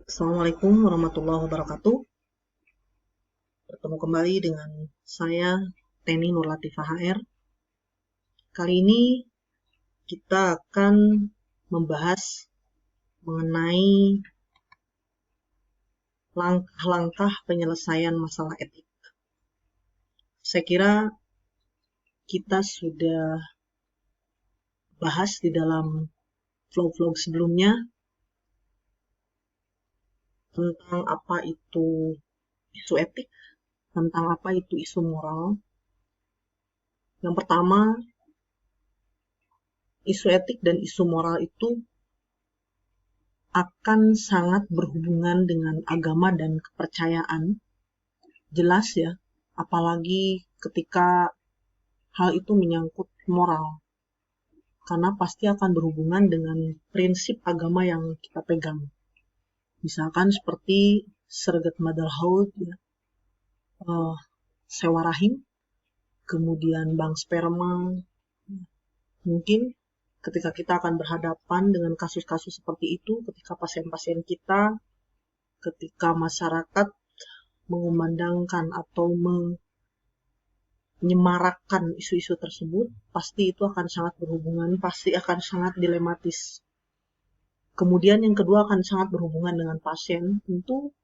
Assalamualaikum warahmatullahi wabarakatuh. Bertemu kembali dengan saya, Teni Nurlatifah HR. Kali ini kita akan membahas mengenai langkah-langkah penyelesaian masalah etik. Saya kira kita sudah bahas di dalam vlog-vlog sebelumnya tentang apa itu isu etik, tentang apa itu isu moral. Yang pertama, isu etik dan isu moral itu akan sangat berhubungan dengan agama dan kepercayaan. Jelas ya, apalagi ketika hal itu menyangkut moral. Karena pasti akan berhubungan dengan prinsip agama yang kita pegang. Misalkan seperti Surrogat Motherhood, ya, sewa rahim, kemudian bank sperma. Mungkin ketika kita akan berhadapan dengan kasus-kasus seperti itu, ketika pasien-pasien kita, ketika masyarakat mengumandangkan atau menyemarakkan isu-isu tersebut, pasti itu akan sangat berhubungan, pasti akan sangat dilematis. Kemudian yang kedua akan sangat berhubungan dengan pasien, tentu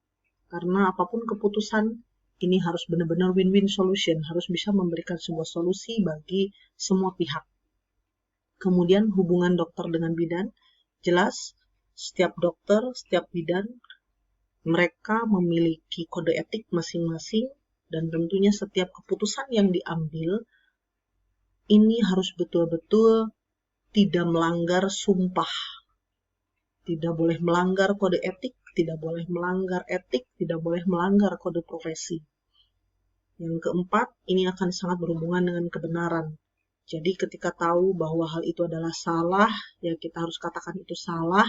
karena apapun keputusan, ini harus benar-benar win-win solution, harus bisa memberikan sebuah solusi bagi semua pihak. Kemudian hubungan dokter dengan bidan, jelas setiap dokter, setiap bidan, mereka memiliki kode etik masing-masing, dan tentunya setiap keputusan yang diambil ini harus betul-betul tidak melanggar sumpah. Tidak boleh melanggar kode etik, tidak boleh melanggar etik, tidak boleh melanggar kode profesi. Yang keempat, ini akan sangat berhubungan dengan kebenaran. Jadi ketika tahu bahwa hal itu adalah salah, ya kita harus katakan itu salah.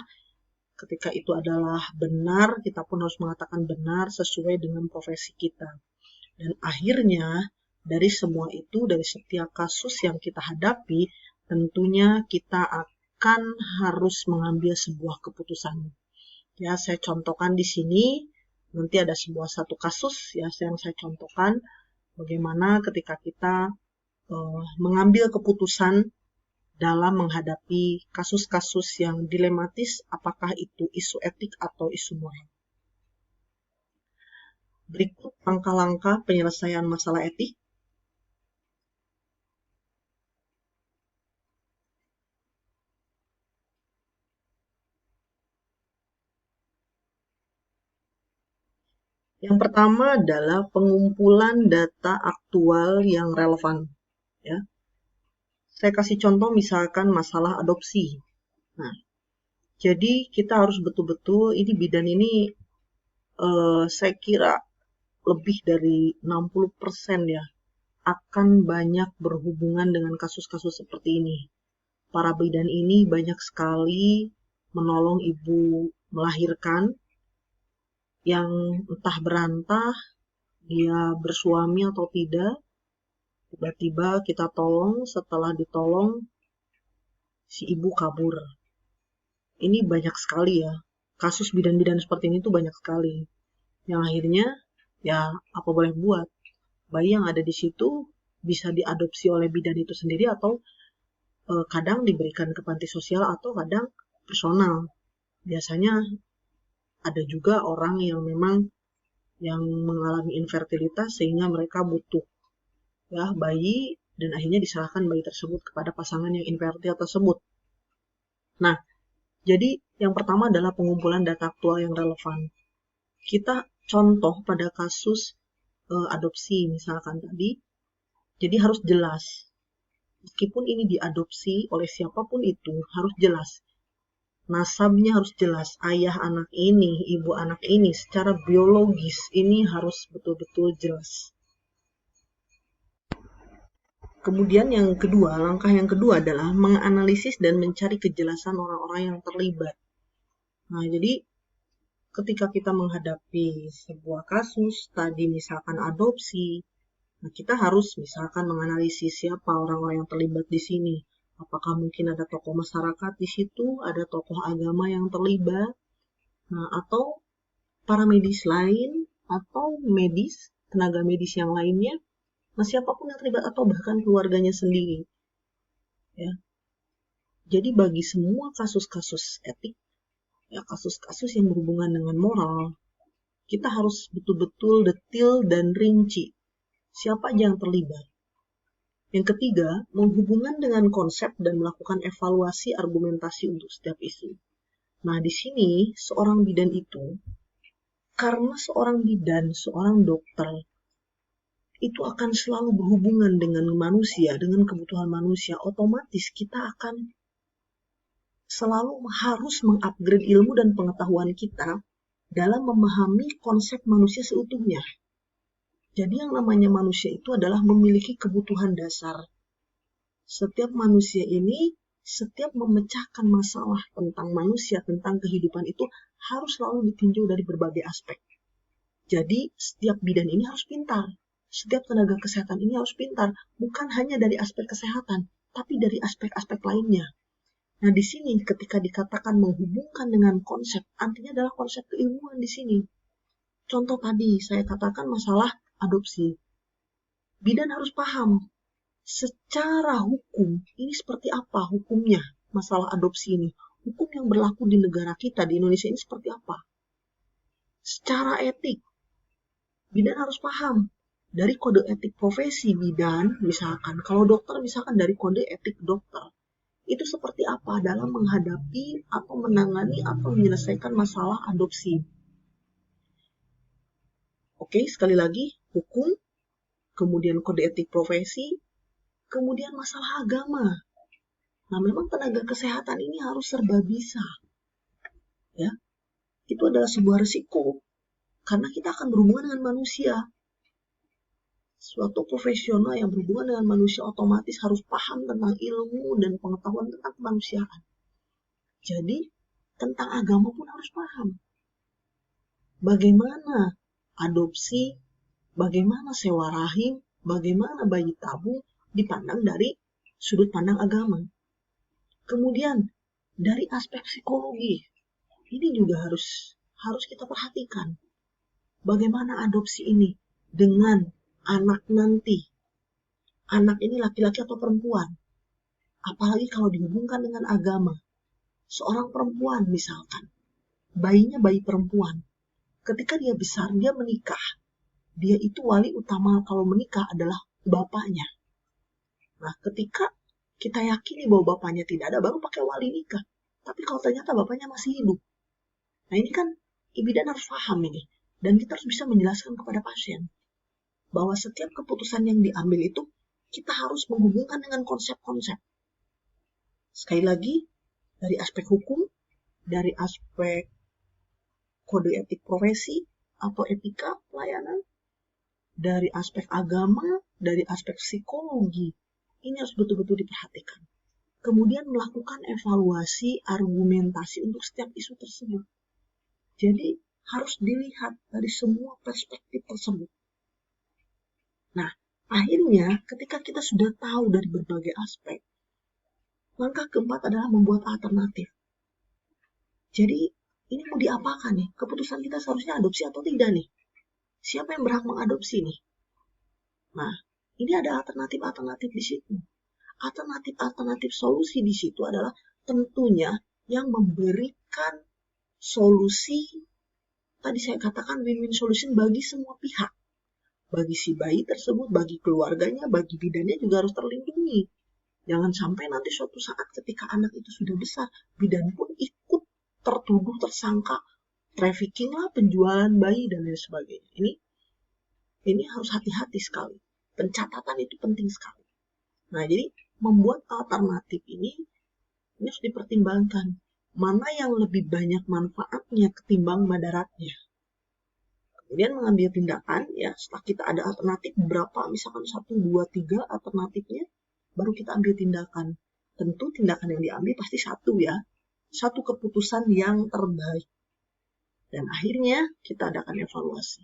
Ketika itu adalah benar, kita pun harus mengatakan benar sesuai dengan profesi kita. Dan akhirnya, dari semua itu, dari setiap kasus yang kita hadapi, tentunya kita akan harus mengambil sebuah keputusan. Ya, saya contohkan di sini, nanti ada satu kasus ya yang saya contohkan, bagaimana ketika kita mengambil keputusan dalam menghadapi kasus-kasus yang dilematis, apakah itu isu etik atau isu moral. Berikut langkah-langkah penyelesaian masalah etik. Yang pertama adalah pengumpulan data aktual yang relevan. Ya. Saya kasih contoh misalkan masalah adopsi. Nah, jadi kita harus betul-betul, ini bidan ini saya kira lebih dari 60% ya, akan banyak berhubungan dengan kasus-kasus seperti ini. Para bidan ini banyak sekali menolong ibu melahirkan yang entah berantah, dia bersuami atau tidak, tiba-tiba kita tolong, setelah ditolong, si ibu kabur. Ini banyak sekali ya, kasus bidan-bidan seperti ini tuh banyak sekali. Yang akhirnya, ya apa boleh buat, bayi yang ada di situ bisa diadopsi oleh bidan itu sendiri atau kadang diberikan ke panti sosial atau kadang personal. Biasanya ada juga orang yang memang yang mengalami infertilitas sehingga mereka butuh ya bayi dan akhirnya diserahkan bayi tersebut kepada pasangan yang infertil tersebut. Nah, jadi yang pertama adalah pengumpulan data aktual yang relevan. Kita contoh pada kasus adopsi misalkan tadi, jadi harus jelas. Meskipun ini diadopsi oleh siapapun itu, harus jelas. Nasabnya harus jelas, ayah anak ini, ibu anak ini, secara biologis ini harus betul-betul jelas. Kemudian yang kedua, langkah yang kedua adalah menganalisis dan mencari kejelasan orang-orang yang terlibat. Nah, jadi ketika kita menghadapi sebuah kasus, tadi misalkan adopsi, nah kita harus misalkan menganalisis siapa orang-orang yang terlibat di sini. Apakah mungkin ada tokoh masyarakat di situ, ada tokoh agama yang terlibat, nah atau para medis lain atau tenaga medis yang lainnya, siapapun yang terlibat atau bahkan keluarganya sendiri. Ya. Jadi bagi semua kasus-kasus etik, ya kasus-kasus yang berhubungan dengan moral, kita harus betul-betul detail dan rinci siapa aja yang terlibat. Yang ketiga, menghubungkan dengan konsep dan melakukan evaluasi argumentasi untuk setiap isu. Nah, di sini seorang bidan itu, karena seorang bidan, seorang dokter, itu akan selalu berhubungan dengan manusia, dengan kebutuhan manusia, otomatis kita akan selalu harus mengupgrade ilmu dan pengetahuan kita dalam memahami konsep manusia seutuhnya. Jadi yang namanya manusia itu adalah memiliki kebutuhan dasar. Setiap manusia ini, setiap memecahkan masalah tentang manusia, tentang kehidupan itu harus selalu ditinjau dari berbagai aspek. Jadi setiap bidan ini harus pintar. Setiap tenaga kesehatan ini harus pintar. Bukan hanya dari aspek kesehatan, tapi dari aspek-aspek lainnya. Nah, di sini ketika dikatakan menghubungkan dengan konsep, artinya adalah konsep keilmuan di sini. Contoh tadi saya katakan masalah adopsi. Bidan harus paham secara hukum ini seperti apa hukumnya masalah adopsi ini. Hukum yang berlaku di negara kita, di Indonesia ini seperti apa. Secara etik, bidan harus paham. Dari kode etik profesi bidan, misalkan, kalau dokter misalkan dari kode etik dokter. Itu seperti apa dalam menghadapi atau menangani atau menyelesaikan masalah adopsi. Oke, sekali lagi, hukum, kemudian kode etik profesi, kemudian masalah agama. Nah, memang tenaga kesehatan ini harus serba bisa. Ya, itu adalah sebuah risiko, karena kita akan berhubungan dengan manusia. Suatu profesional yang berhubungan dengan manusia otomatis harus paham tentang ilmu dan pengetahuan tentang kemanusiaan. Jadi, tentang agama pun harus paham. Bagaimana adopsi, bagaimana sewa rahim, bagaimana bayi tabung dipandang dari sudut pandang agama. Kemudian, dari aspek psikologi, ini juga harus kita perhatikan. Bagaimana adopsi ini dengan anak nanti. Anak ini laki-laki atau perempuan. Apalagi kalau dihubungkan dengan agama. Seorang perempuan misalkan, bayinya bayi perempuan. Ketika dia besar, dia menikah. Dia itu wali utama kalau menikah adalah bapaknya. Nah, ketika kita yakini bahwa bapaknya tidak ada, baru pakai wali nikah. Tapi kalau ternyata bapaknya masih hidup. Nah, ini kan bidan harus paham ini. Dan kita harus bisa menjelaskan kepada pasien bahwa setiap keputusan yang diambil itu kita harus menghubungkan dengan konsep-konsep. Sekali lagi, dari aspek hukum, dari aspek kode etik profesi atau etika pelayanan, dari aspek agama, dari aspek psikologi, ini harus betul-betul diperhatikan. Kemudian melakukan evaluasi argumentasi untuk setiap isu tersebut. Jadi harus dilihat dari semua perspektif tersebut. Nah, akhirnya ketika kita sudah tahu dari berbagai aspek, langkah keempat adalah membuat alternatif. Jadi, ini mau diapakan nih? Keputusan kita seharusnya adopsi atau tidak nih? Siapa yang berhak mengadopsi nih? Nah, ini ada alternatif-alternatif di situ. Alternatif-alternatif solusi di situ adalah tentunya yang memberikan solusi, tadi saya katakan win-win solution bagi semua pihak. Bagi si bayi tersebut, bagi keluarganya, bagi bidannya juga harus terlindungi. Jangan sampai nanti suatu saat ketika anak itu sudah besar, bidan pun ikut tertuduh, tersangka, trafficking lah, penjualan bayi, dan lain sebagainya. Ini harus hati-hati sekali. Pencatatan itu penting sekali. Nah, jadi membuat alternatif ini harus dipertimbangkan. Mana yang lebih banyak manfaatnya ketimbang madaratnya. Kemudian mengambil tindakan, ya setelah kita ada alternatif berapa, misalkan 1, 2, 3 alternatifnya, baru kita ambil tindakan. Tentu tindakan yang diambil pasti satu ya, satu keputusan yang terbaik. Dan akhirnya kita adakan evaluasi.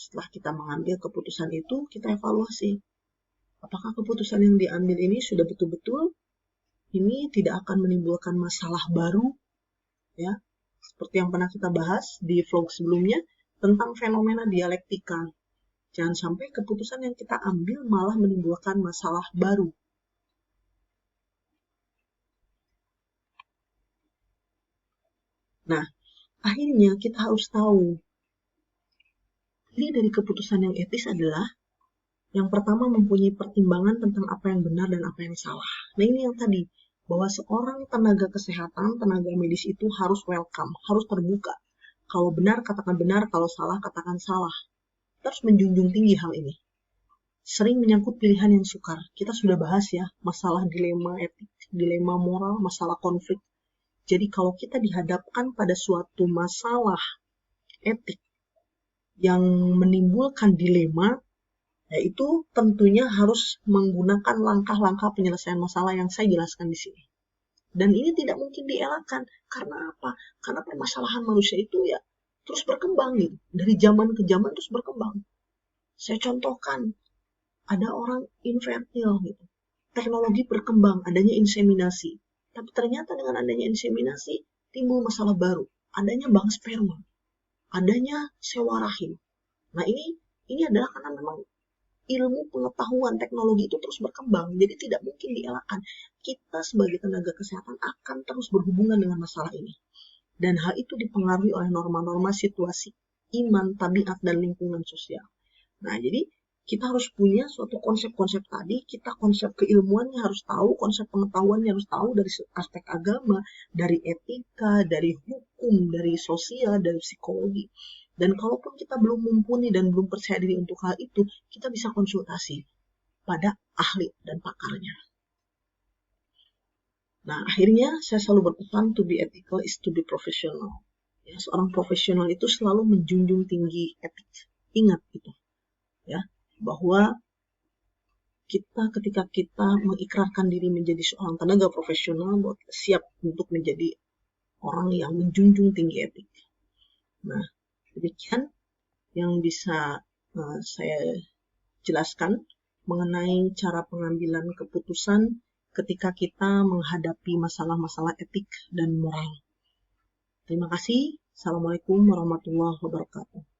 Setelah kita mengambil keputusan itu, kita evaluasi. Apakah keputusan yang diambil ini sudah betul-betul ini tidak akan menimbulkan masalah baru, ya, seperti yang pernah kita bahas di vlog sebelumnya tentang fenomena dialektika. Jangan sampai keputusan yang kita ambil malah menimbulkan masalah baru. Nah, akhirnya kita harus tahu, ini dari keputusan yang etis adalah yang pertama mempunyai pertimbangan tentang apa yang benar dan apa yang salah. Nah, ini yang tadi, bahwa seorang tenaga kesehatan, tenaga medis itu harus welcome, harus terbuka. Kalau benar, katakan benar, kalau salah, katakan salah. Kita harus menjunjung tinggi hal ini. Sering menyangkut pilihan yang sukar. Kita sudah bahas ya, masalah dilema etik, dilema moral, masalah konflik. Jadi kalau kita dihadapkan pada suatu masalah etik yang menimbulkan dilema, yaitu tentunya harus menggunakan langkah-langkah penyelesaian masalah yang saya jelaskan di sini. Dan ini tidak mungkin dielakkan. Karena apa? Karena permasalahan manusia itu ya terus berkembang gitu. Dari zaman ke zaman terus berkembang. Saya contohkan, ada orang infertil gitu. Teknologi berkembang, adanya inseminasi. Tapi ternyata dengan adanya inseminasi timbul masalah baru. Adanya bank sperma. Adanya sewa rahim. Nah, ini adalah karena memang ilmu pengetahuan teknologi itu terus berkembang, jadi tidak mungkin dielakkan. Kita sebagai tenaga kesehatan akan terus berhubungan dengan masalah ini. Dan hal itu dipengaruhi oleh norma-norma situasi, iman, tabiat, dan lingkungan sosial. Nah, jadi kita harus punya suatu konsep-konsep tadi, kita konsep keilmuannya harus tahu, konsep pengetahuannya harus tahu dari aspek agama, dari etika, dari hukum, dari sosial, dari psikologi. Dan kalaupun kita belum mumpuni dan belum percaya diri untuk hal itu, kita bisa konsultasi pada ahli dan pakarnya. Nah, akhirnya saya selalu berpesan, to be ethical is to be professional. Ya, seorang profesional itu selalu menjunjung tinggi etik. Ingat itu, ya, bahwa ketika kita mengikrarkan diri menjadi seorang tenaga profesional, bahwa kita siap untuk menjadi orang yang menjunjung tinggi etik. Nah, demikian yang bisa saya jelaskan mengenai cara pengambilan keputusan ketika kita menghadapi masalah-masalah etik dan moral. Terima kasih. Assalamualaikum warahmatullahi wabarakatuh.